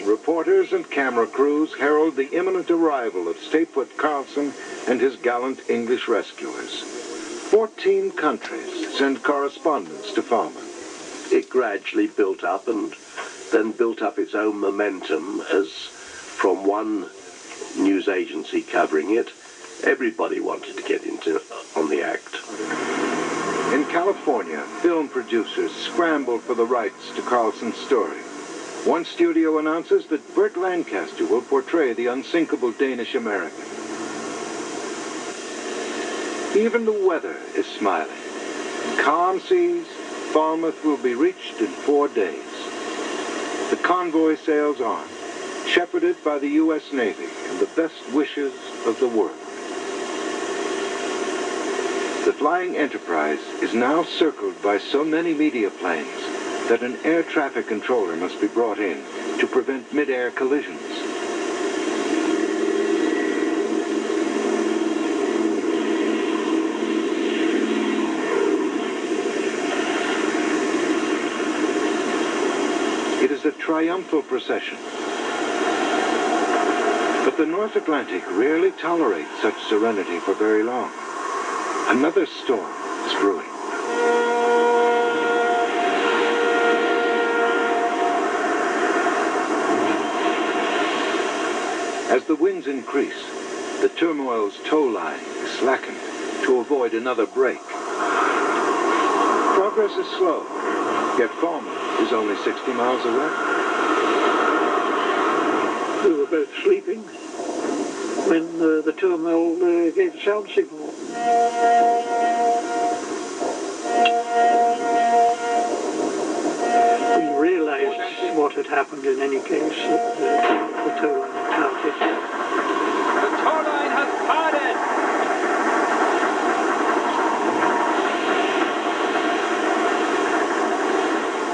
reporters and camera crews herald the imminent arrival of Statefoot Carlson and his gallant English rescuers. 14 countries send correspondents to Falmouth. It gradually built up and then built up its own momentum as from one news agency covering it, everybody wanted to get on the act. In California, film producers scrambled for the rights to Carlson's story. One studio announces that Burt Lancaster will portray the unsinkable Danish-American. Even the weather is smiling. Calm seas, Falmouth will be reached in 4 days. The convoy sails on, shepherded by the U.S. Navy and the best wishes of the world. The Flying Enterprise is now circled by so many media planes that an air traffic controller must be brought in to prevent mid-air collisions. It is a triumphal procession. But the North Atlantic rarely tolerates such serenity for very long. Another storm is brewing. As the winds increase, the Turmoil's tow line is slackened to avoid another break. Progress is slow, yet Falmouth is only 60 miles away. We were both sleeping when the Turmoil gave a sound signal. We realized what had happened in any case, that the tow line had parted. The tow line has parted!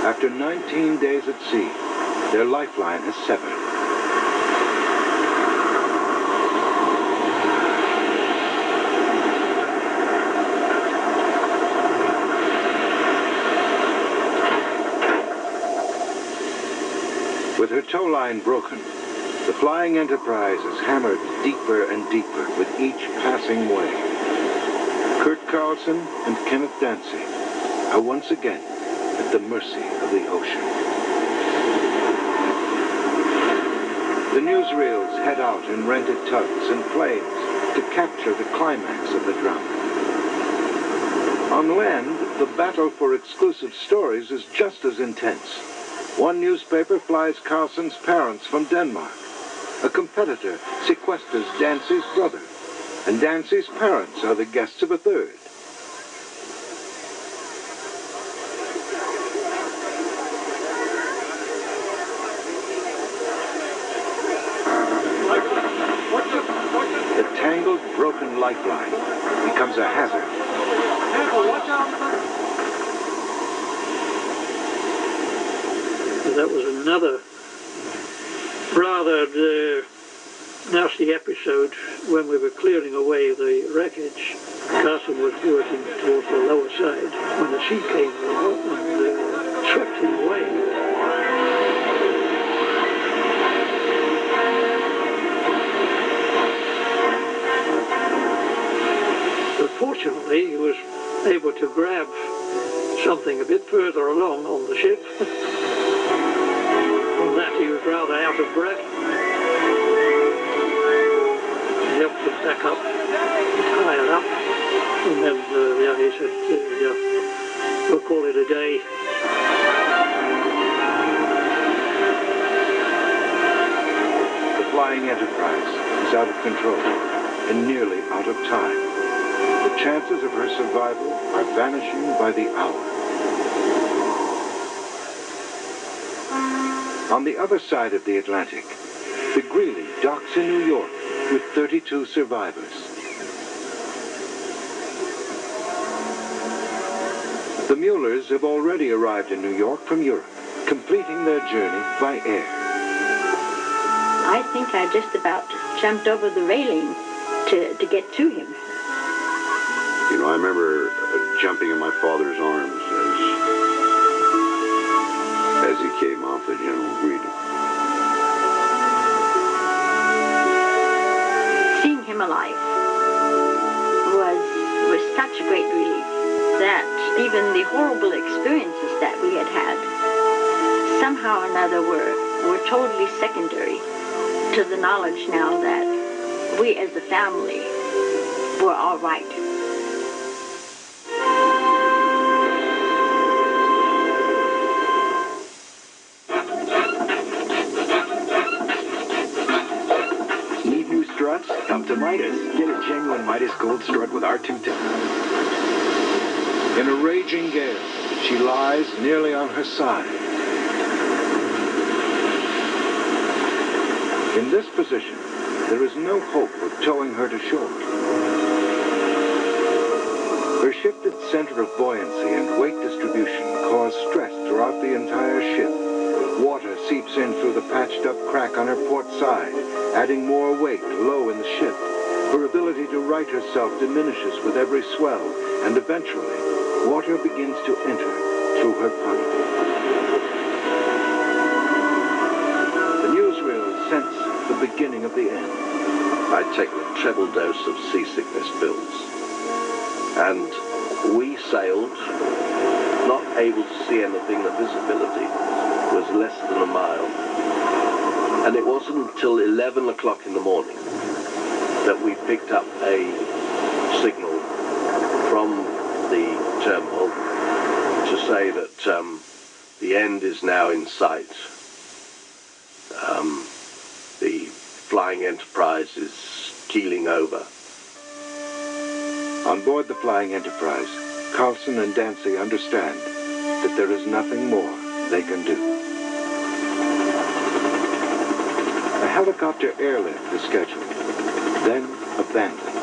After 19 days at sea, their lifeline has severed. With her tow line broken, the Flying Enterprise is hammered deeper and deeper with each passing wave. Kurt Carlson and Kenneth Dancy are once again at the mercy of the ocean. The newsreels head out in rented tugs and planes to capture the climax of the drama. On land, the battle for exclusive stories is just as intense. One newspaper flies Carlson's parents from Denmark. A competitor sequesters Dancy's brother, and Dancy's parents are the guests of a third. The tangled, broken lifeline becomes a hazard. Watch out! That was another rather nasty episode when we were clearing away the wreckage. Carlson was working towards the lower side when the sea came over and swept him away. But fortunately, he was able to grab something a bit further along on the ship. From that, he was rather out of breath. He helped him back up, higher up, and then he said, we'll call it a day. The Flying Enterprise is out of control and nearly out of time. The chances of her survival are vanishing by the hour. On the other side of the Atlantic, the Greeley docks in New York with 32 survivors. The Muellers have already arrived in New York from Europe, completing their journey by air. I think I just about jumped over the railing to get to him. You know, I remember jumping in my father's arms as he came off the General Greeley. were totally secondary to the knowledge now that we as a family were all right. Need new struts? Come to Midas. Get a genuine Midas Gold strut with R210. In a raging gale, she lies nearly on her side. In this position, there is no hope of towing her to shore. Her shifted center of buoyancy and weight distribution cause stress throughout the entire ship. Water seeps in through the patched-up crack on her port side, adding more weight low in the ship. Her ability to right herself diminishes with every swell, and eventually, water begins to enter through her funnel. The newsreel sense the beginning of the end. I'd taken a treble dose of seasickness pills. And we sailed, not able to see anything. The visibility was less than a mile. And it wasn't until 11 o'clock in the morning that we picked up a signal from the terminal to say that the end is now in sight. The Flying Enterprise is keeling over. On board the Flying Enterprise, Carlson and Dancy understand that there is nothing more they can do. A helicopter airlift is scheduled, then abandoned.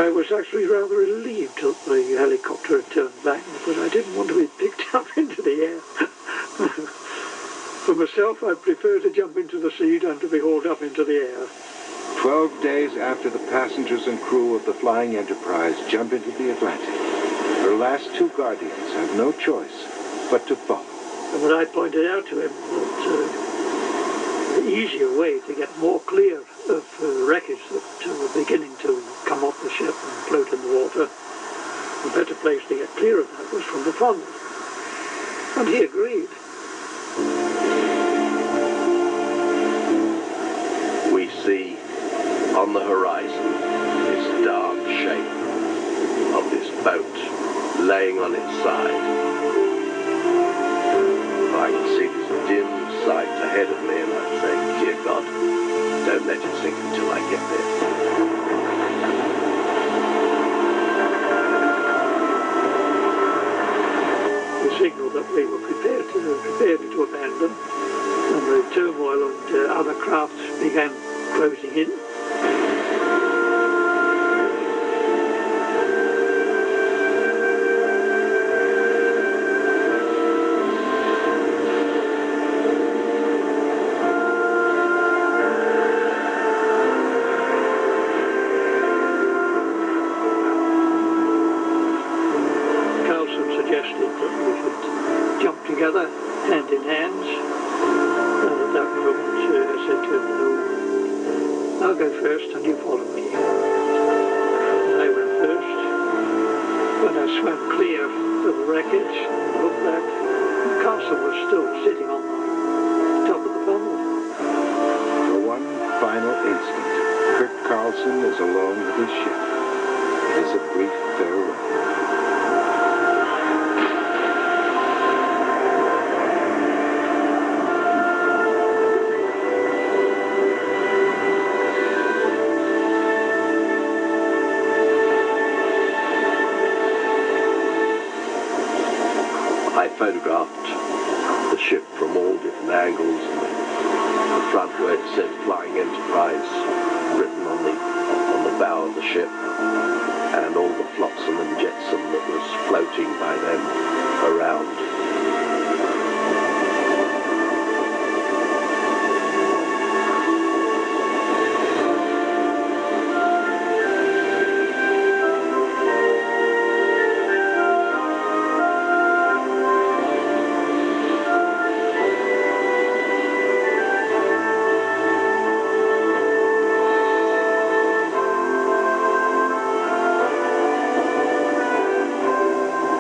I was actually rather relieved that the helicopter had turned back because I didn't want to be picked up into the air. For myself, I'd prefer to jump into the sea than to be hauled up into the air. 12 days after the passengers and crew of the Flying Enterprise jump into the Atlantic, her last two guardians have no choice but to follow. And when I pointed out to him that the easier way to get more clear of wreckage that were beginning to come off the ship and float in the water, the better place to get clear of that was from the funnel. And he agreed. We see on the horizon this dark shape of this boat laying on its side. I can see this dim sight ahead of me, and I say, dear God, don't let it sink until I get there. The signal that we were prepared to abandon, and the turmoil and other craft began closing in. Suggested that we should jump together, hand in hands, and at that moment I said to him, no, I'll go first and you follow me. And I went first. When I swam clear of the wreckage and looked back, Carlson was still sitting on the top of the funnel. For one final instant, Kurt Carlson is alone with his ship. It is a brief farewell. I photographed the ship from all different angles, and the front where it said Flying Enterprise written on the bow of the ship, and all the flotsam and jetsam that was floating by them around.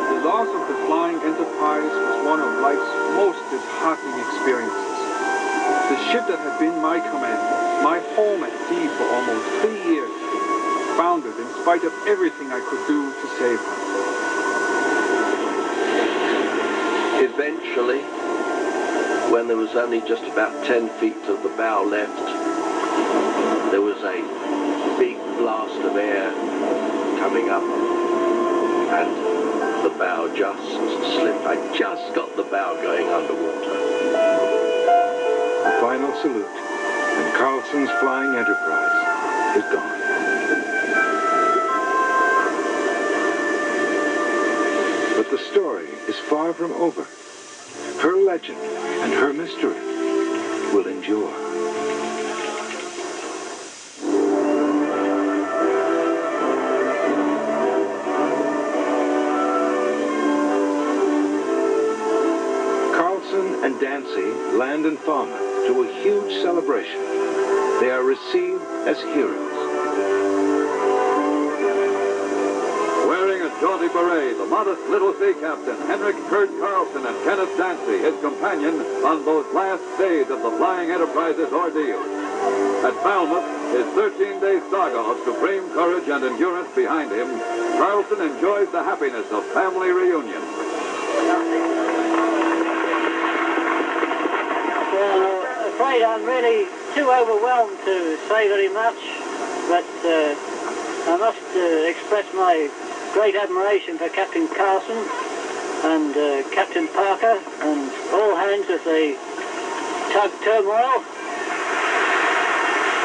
The loss of the experiences. The ship that had been my command, my home at sea for almost 3 years, foundered in spite of everything I could do to save her. Eventually, when there was only just about 10 feet of the bow left, there was a big blast of air coming up, and the bow just slipped. I just got the bow going underwater. The final salute, and Carlson's Flying Enterprise is gone. But the story is far from over. Her legend and her mystery will endure. Carlson and Dancy land in Falmouth to a huge celebration. They are received as heroes. Wearing a jaunty beret, the modest little sea captain, Henrik Kurt Carlson, and Kenneth Dancy, his companion, on those last days of the Flying Enterprise's ordeal. At Falmouth, his 13-day saga of supreme courage and endurance behind him, Carlson enjoys the happiness of family reunion. Well, I'm afraid I'm really too overwhelmed to say very much, but I must express my great admiration for Captain Carlson and Captain Parker and all hands as they tug Turmoil.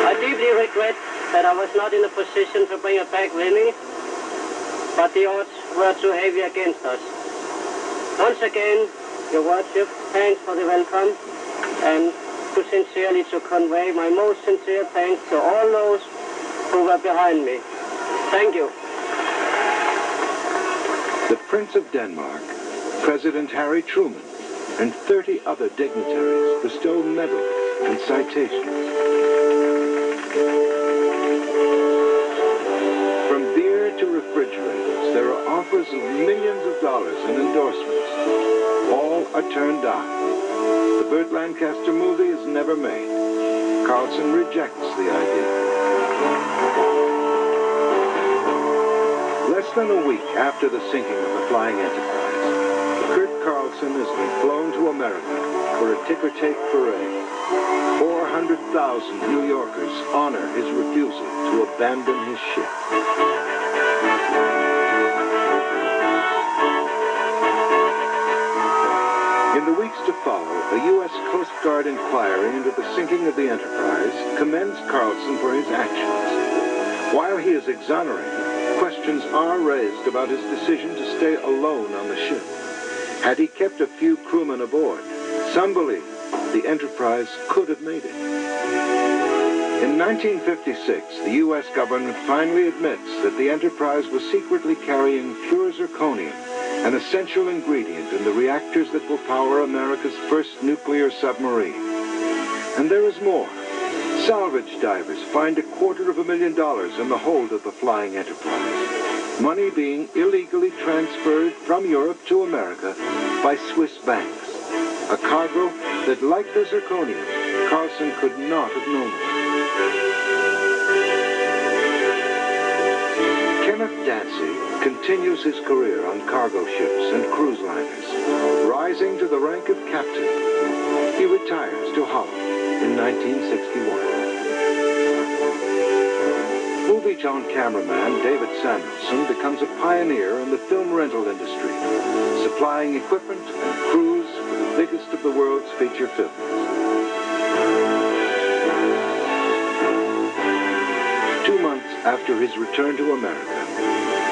I deeply regret that I was not in a position to bring her back really, but the odds were too heavy against us. Once again, Your Worship, thanks for the welcome, and sincerely to convey my most sincere thanks to all those who were behind me. Thank you. The Prince of Denmark, President Harry Truman, and 30 other dignitaries bestow medals and citations. From beer to refrigerators, there are offers of millions of dollars in endorsements. All are turned down. The Burt Lancaster movie is never made. Carlson rejects the idea. Less than a week after the sinking of the Flying Enterprise, Kurt Carlson has been flown to America for a ticker-tape parade. 400,000 New Yorkers honor his refusal to abandon his ship. In the weeks to follow, a U.S. Coast Guard inquiry into the sinking of the Enterprise commends Carlson for his actions. While he is exonerated, questions are raised about his decision to stay alone on the ship. Had he kept a few crewmen aboard, some believe the Enterprise could have made it. In 1956, the U.S. government finally admits that the Enterprise was secretly carrying pure zirconium, an essential ingredient in the reactors that will power America's first nuclear submarine. And there is more. Salvage divers find $250,000 in the hold of the Flying Enterprise. Money being illegally transferred from Europe to America by Swiss banks. A cargo that, like the zirconium, Carlson could not have known of. Kenneth Dancy continues his career on cargo ships and cruise liners, rising to the rank of captain. He retires to Holland in 1961. Movie-tone cameraman David Samuelson becomes a pioneer in the film rental industry, supplying equipment and crews for the biggest of the world's feature films. 2 months after his return to America,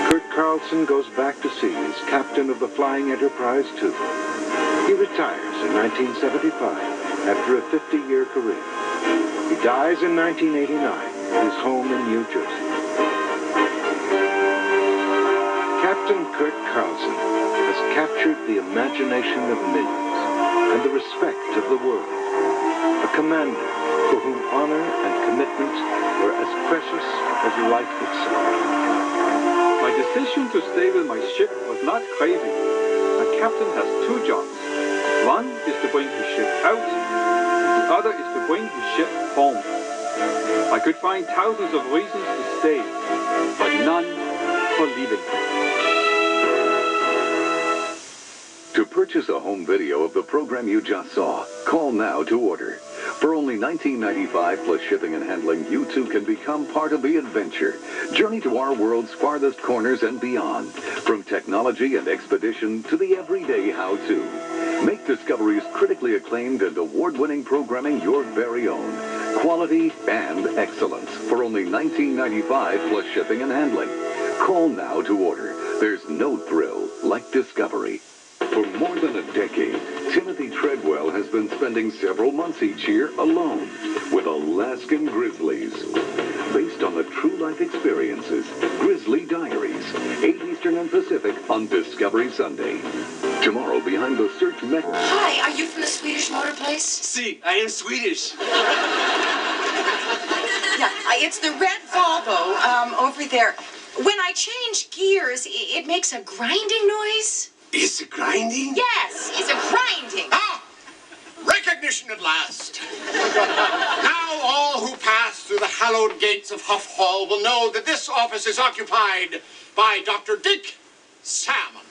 Kurt Carlson goes back to sea as captain of the Flying Enterprise II. He retires in 1975 after a 50-year career. He dies in 1989 at his home in New Jersey. Captain Kurt Carlson has captured the imagination of millions and the respect of the world. A commander for whom honor and commitment were as precious as life itself. My decision to stay with my ship was not crazy. A captain has 2 jobs, One is to bring his ship out, and the other is to bring his ship home. I could find thousands of reasons to stay, but none for leaving. To purchase a home video of the program you just saw, call now to order. For only $19.95 plus shipping and handling, you too can become part of the adventure. Journey to our world's farthest corners and beyond. From technology and expedition to the everyday how-to. Make Discovery's critically acclaimed and award-winning programming your very own. Quality and excellence for only $19.95 plus shipping and handling. Call now to order. There's no thrill like Discovery. For more than a decade, Timothy Treadwell has been spending several months each year alone with Alaskan grizzlies. Based on the true life experiences, Grizzly Diaries, 8 Eastern and Pacific on Discovery Sunday. Tomorrow, behind the search mechanism. Hi, are you from the Swedish motor place? Si, I am Swedish. Yeah, it's the red Volvo over there. When I change gears, it makes a grinding noise. Is it grinding? Yes, it's a grinding. Ah! Recognition at last. Now all who pass through the hallowed gates of Huff Hall will know that this office is occupied by Dr. Dick Salmon.